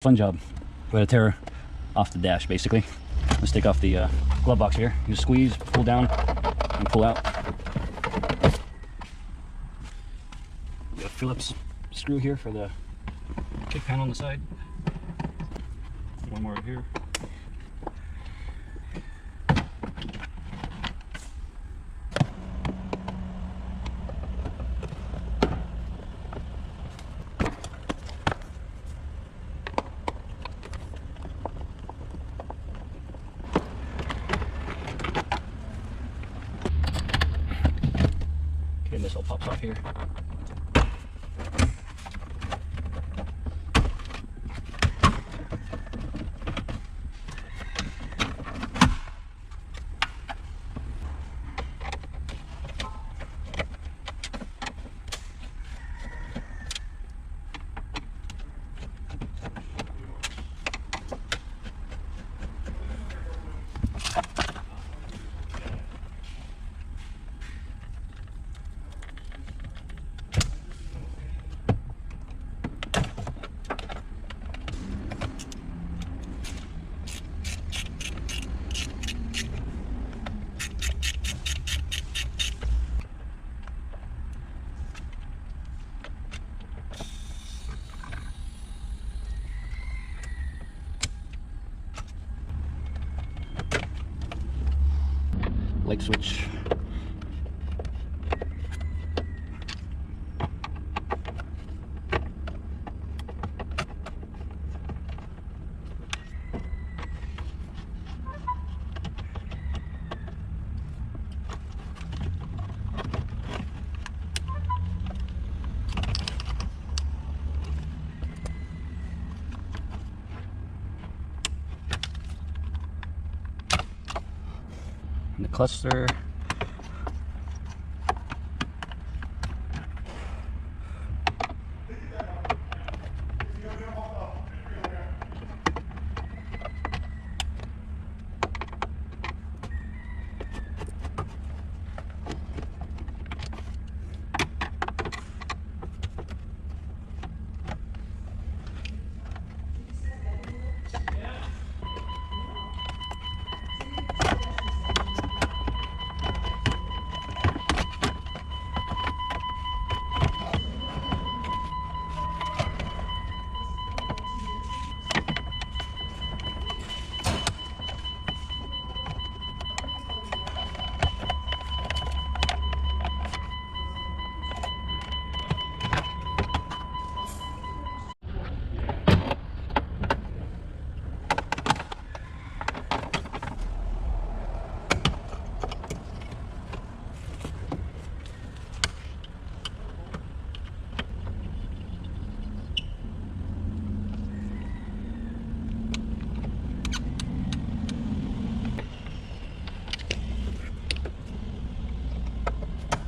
Fun job. We had to tear off the dash basically. Let's take off the glove box here. You squeeze, pull down, and pull out. We got a Phillips screw here for the kick panel on the side. One more here. Okay, this all pops off here. Light switch. And the cluster.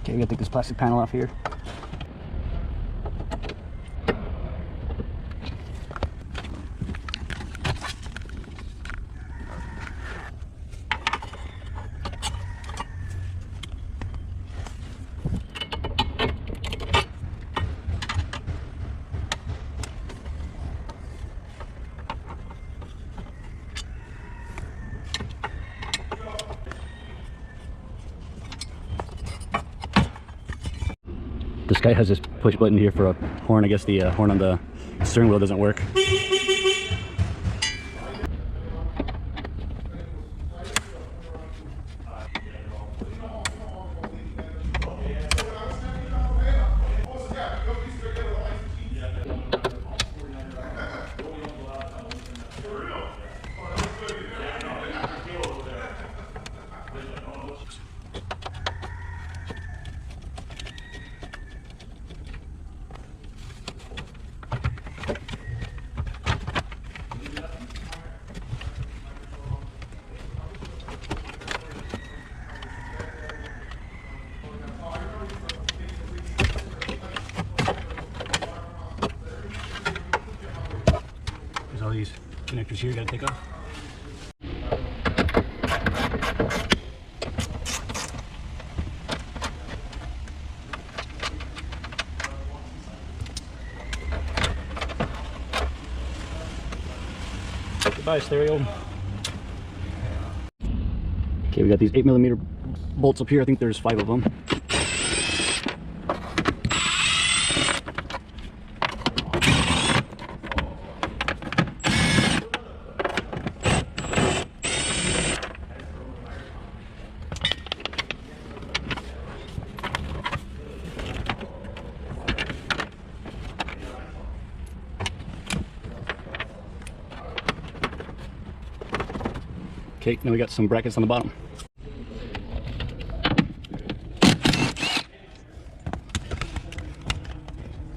Okay, we gotta take this plastic panel off here. This guy has this push button here for a horn. I guess the horn on the steering wheel doesn't work. There's all these connectors here you gotta take off. Goodbye, stereo. Okay, we got these 8mm bolts up here. I think there's 5 of them. Okay, now we got some brackets on the bottom.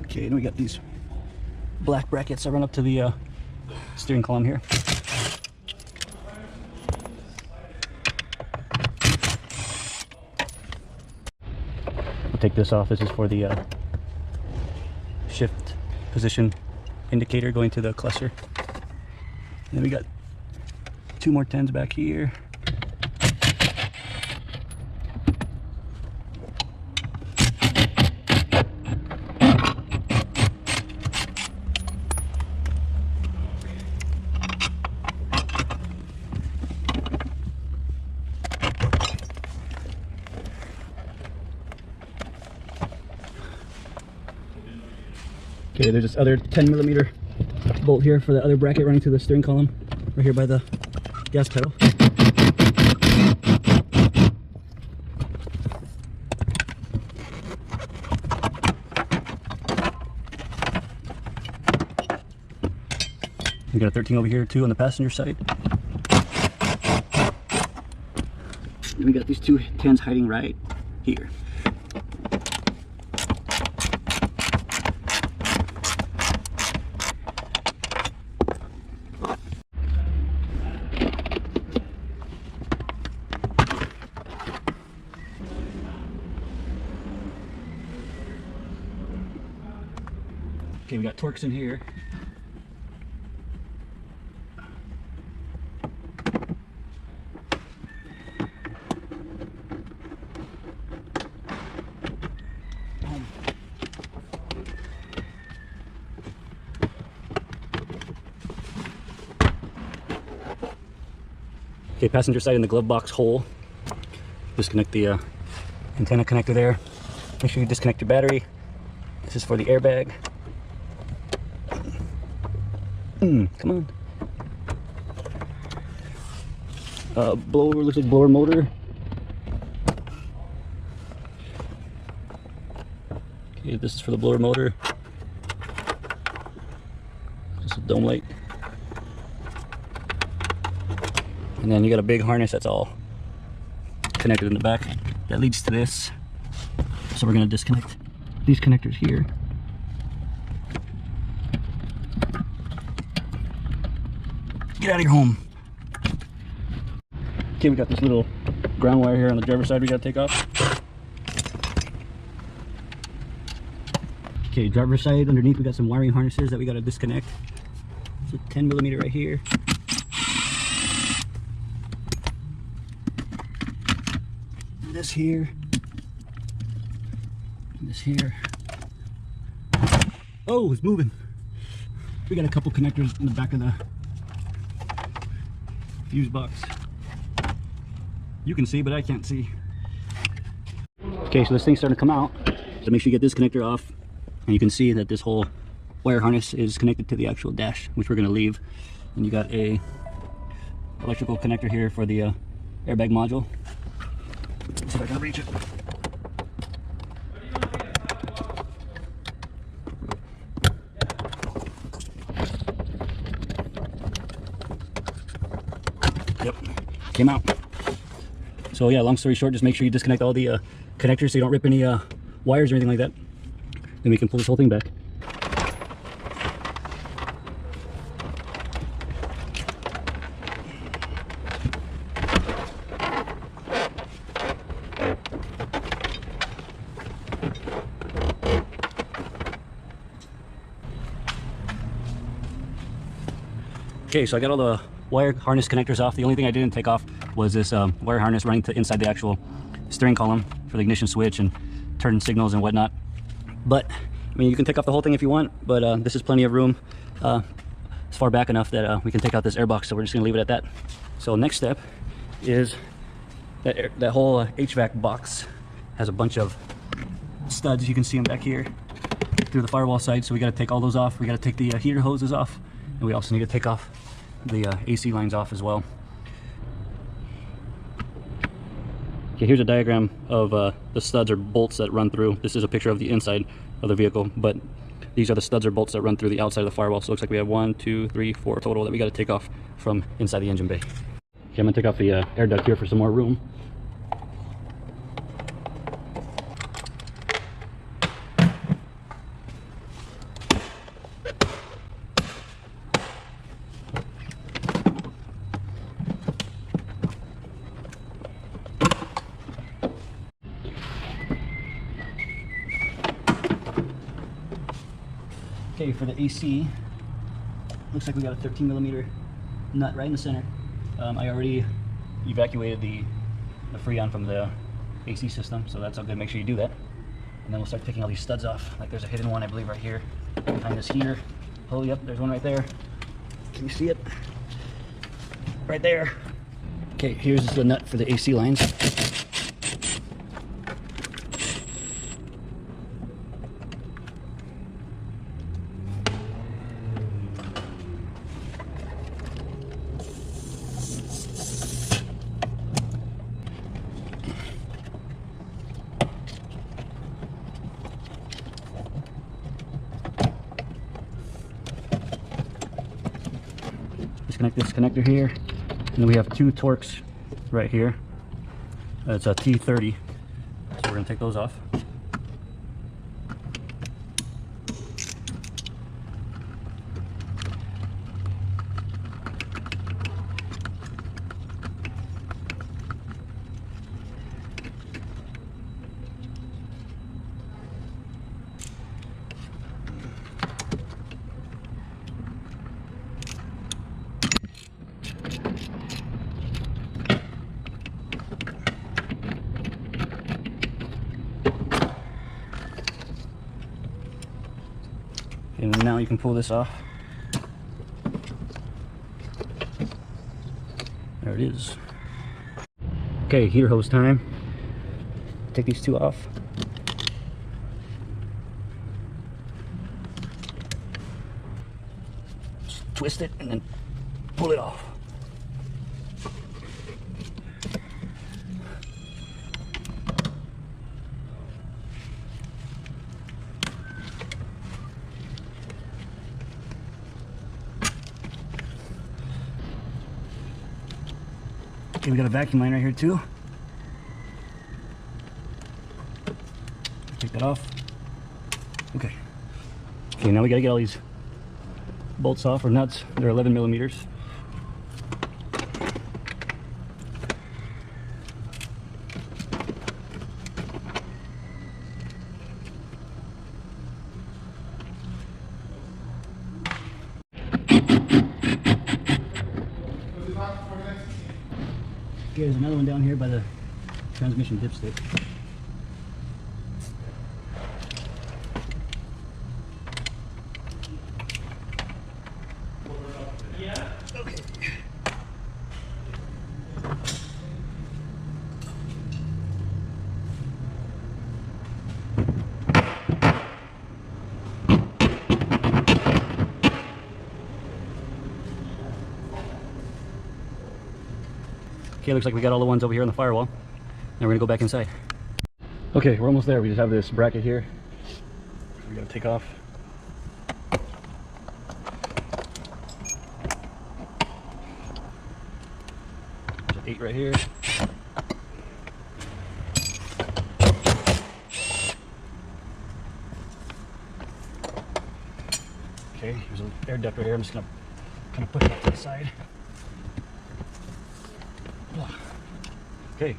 Okay, now we got these black brackets that run up to the steering column here. I'll take this off. This is for the shift position indicator going to the cluster. And then we got 2 more 10s back here. Okay, there's this other 10mm bolt here for the other bracket running to the steering column, right here by the gas pedal. We got a 13 over here too on the passenger side. And we got these 2 10s hiding right here. Okay, we got Torx in here. Okay, passenger side in the glove box hole. Disconnect the antenna connector there. Make sure you disconnect your battery. This is for the airbag. Come on. Blower, looks like blower motor. Okay, this is for the blower motor. Just a dome light. And then you got a big harness that's all connected in the back. That leads to this. So we're gonna disconnect these connectors here. Get out of your home. Okay, we got this little ground wire here on the driver's side we gotta take off. Okay, driver's side underneath we got some wiring harnesses that we gotta disconnect. It's a 10mm right here. This here. This here. Oh, it's moving. We got a couple connectors in the back of the fuse box. You can see, but I can't see. Okay, so this thing's starting to come out. So make sure you get this connector off. And you can see that this whole wire harness is connected to the actual dash, which we're going to leave. And you got a electrical connector here for the airbag module. Let's see if I can reach it. Yep, came out. So yeah, long story short, just make sure you disconnect all the connectors so you don't rip any wires or anything like that. Then we can pull this whole thing back. Okay, so I got all the wire harness connectors off. The only thing I didn't take off was this wire harness running to inside the actual steering column for the ignition switch and turn signals and whatnot. But I mean, you can take off the whole thing if you want, but this is plenty of room. it's far back enough that we can take out this air box, so we're just gonna leave it at that. So next step is that whole HVAC box has a bunch of studs. You can see them back here through the firewall side, so we got to take all those off. We got to take the heater hoses off, and we also need to take off the AC lines off as well. Okay, here's a diagram of the studs or bolts that run through. This is a picture of the inside of the vehicle, but these are the studs or bolts that run through the outside of the firewall. So it looks like we have 1, 2, 3, 4 total that we got to take off from inside the engine bay. Okay, I'm gonna take off the air duct here for some more room. Okay, for the AC, looks like we got a 13mm nut right in the center. I already evacuated the Freon from the AC system, so that's all good. Make sure you do that. And then we'll start taking all these studs off. Like there's a hidden one, I believe, right here behind this heater. Oh, yep, there's one right there. Can you see it? Right there. Okay, here's the nut for the AC lines. Disconnect this connector here, and then we have 2 Torx right here. It's a T30, so we're going to take those off. And now you can pull this off. There it is. Okay, heater hose time. Take these 2 off. Just twist it and then pull it off. Okay, we got a vacuum line right here too. Take that off. Okay. Okay, now we gotta get all these bolts off, or nuts. They're 11mm. Okay, there's another one down here by the transmission dipstick. Yeah. Okay. Okay, looks like we got all the ones over here on the firewall. Now we're gonna go back inside. Okay, we're almost there. We just have this bracket here. We gotta take off. There's 8 right here. Okay, here's an air duct right here. I'm just gonna kind of push it to the side. Okay,